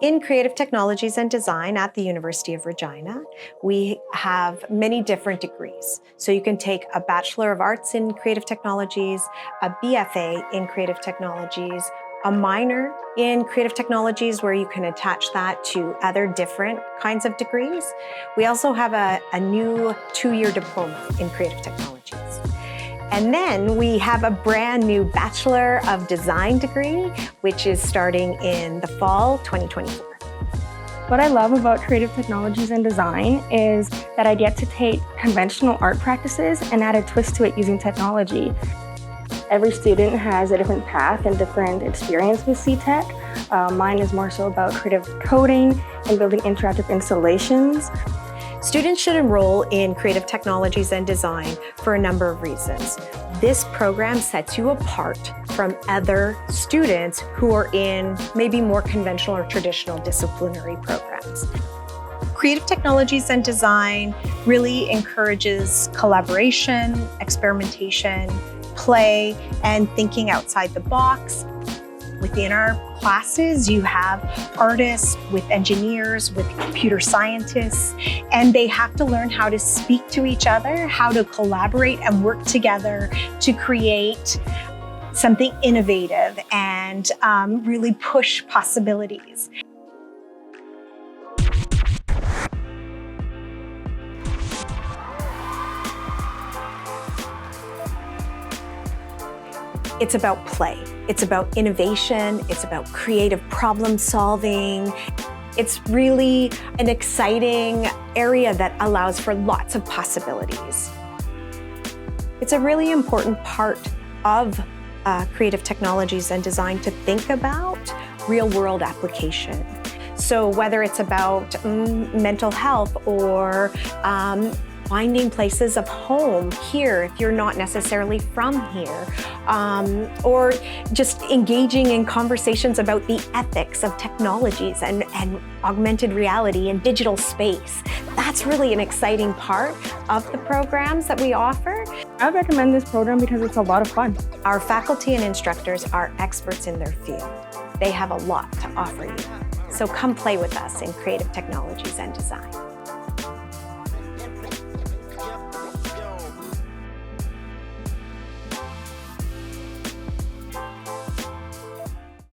In Creative Technologies and Design at the University of Regina, we have many different degrees. So you can take a Bachelor of Arts in Creative Technologies, a BFA in Creative Technologies, a minor in Creative Technologies where you can attach that to other different kinds of degrees. We also have a new 2-year diploma in Creative Technologies. And then we have a brand new Bachelor of Design degree, which is starting in the fall 2024. What I love about Creative Technologies and Design is that I get to take conventional art practices and add a twist to it using technology. Every student has a different path and different experience with CTech. Mine is more so about creative coding and building interactive installations. Students should enroll in Creative Technologies and Design for a number of reasons. This program sets you apart from other students who are in maybe more conventional or traditional disciplinary programs. Creative Technologies and Design really encourages collaboration, experimentation, play, and thinking outside the box. Within our classes, you have artists with engineers, with computer scientists, and they have to learn how to speak to each other, how to collaborate and work together to create something innovative and really push possibilities. It's about play. It's about innovation. It's about creative problem solving. It's really an exciting area that allows for lots of possibilities. It's a really important part of Creative Technologies and Design to think about real-world application. So whether it's about mental health or finding places of home here if you're not necessarily from here, or just engaging in conversations about the ethics of technologies and augmented reality and digital space. That's really an exciting part of the programs that we offer. I recommend this program because it's a lot of fun. Our faculty and instructors are experts in their field. They have a lot to offer you. So come play with us in Creative Technologies and Design.